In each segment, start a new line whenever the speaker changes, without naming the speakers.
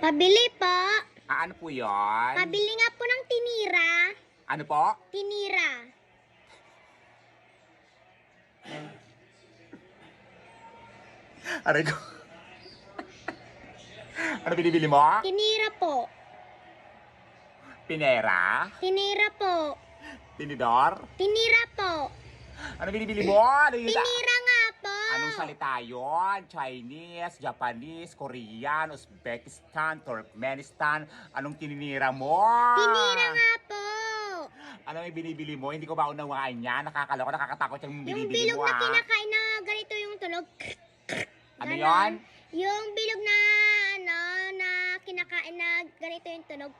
Pabili po.
Ano po yun?
Pabili nga po ng tinira.
Ano po?
Tinira.
Aray ko. Ano binibili mo?
Tinira po.
Pinera?
Tinira po.
Tinidor?
Tinira po.
Ano binibili mo? Ano yun?
Tinira nga po.
Anong salita yun? Chinese, Japanese, Korean, Uzbekistan, Turkmenistan. Anong tininira mo?
Tinira nga po.
Ano yung binibili mo? Hindi ko ba unawaan niya? Nakakaloka, nakakatakot yung
Yung
binibili
bilog
mo,
na kinakain na ganito yung tunog.
Ano
Ganon.
yun?
Yung bilog na na kinakain na ganito yung tunog.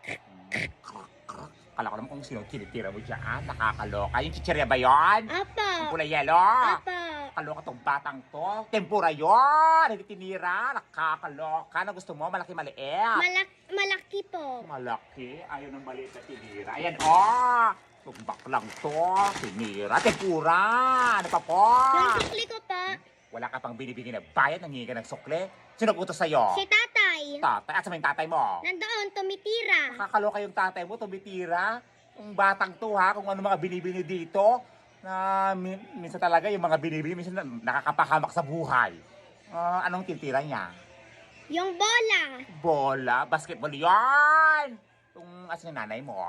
Kala ko naman kung sino tinitira mo dyan. Nakakaloka. Yung chichirya ba yun?
Apo.
Yung kulay yelo?
Apo.
Nakakaloka tong batang to. Tempura yun. Hindi tinira. Nakakaloka. Na gusto mo? Malaki maliit.
Malaki po.
Malaki. Ayaw ng maliit na tinira. Ayan, oh. Itong baklang to. Tinira. Tempura. Ano pa po?
Yung sukli ko po.
Wala ka pang binibigyan na bayad. Nangingi ka ng sukle. Sino utos sa'yo?
Si tatay.
Tatay. At sa yung tatay mo?
Nandoon, tumitira.
Nakakaloka yung tatay mo, tumitira. Yung batang to ha, kung ano mga binibini dito. Na minsan talaga yung mga binibini, minsan nakakapahamak sa buhay. Anong titira niya?
Yung bola.
Bola, basketball yan! Yung asan yung nanay mo?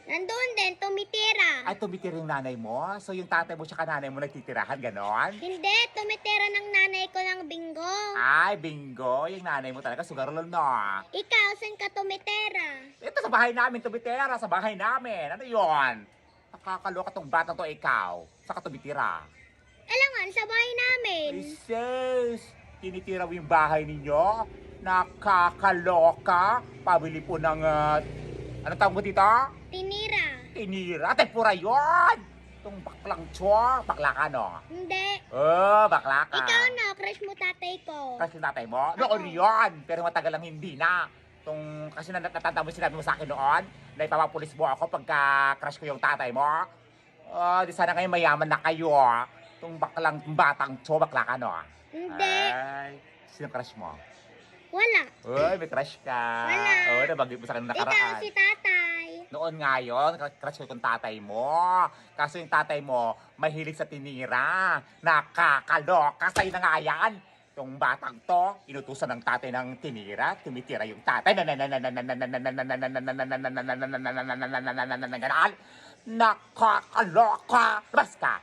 Nandoon din, tumitira.
Ay, tumitira yung nanay mo? So yung tatay mo tsaka nanay mo nagtitirahan, ganon?
Hindi, tumitira ng nanay ko ng bingo.
Ay, bingo. Yung nanay mo talaga, sugarol no.
Ikaw, saan ka tumitira?
Ito sa bahay namin, tumitira. Sa bahay namin. Ano yon? Nakakaloka tong batang to, ikaw. Saan ka tumitira?
Alangan, sa bahay namin.
Sis, tinitira mo yung bahay ninyo? Nakakaloka. Pabili po ng, anong tawag mo dito?
Tinira.
Tinira. Tempura yun! Itong baklang chwa. Bakla ka, no?
Hindi.
Oh, bakla ka.
Ikaw na, crush mo tatay ko.
Kasi tatay mo? Noon yun. Pero matagal lang hindi na. Kasi natatanda mo sinabi mo sa akin noon na ipapapulis mo ako pagka crush ko yung tatay mo. Di sana ngayon mayaman na kayo. Itong baklang batang chwa. Bakla ka, no?
Hindi.
Ay, sino crush mo?
Wala.
Uy, may crush ka.
Wala.
Oo, nabanggit mo sa akin
Ikaw,
nakaraan.
si tatay.
Noon nga yun, crush ko yung tatay mo. Kaso yung tatay mo, mahilig sa tinira. Nakakaloka. Sa'yo na nga yan. Yung batang to, inutusan ng tatay ng tinira, tumitira yung tatay. Nakakaloka. Labas ka.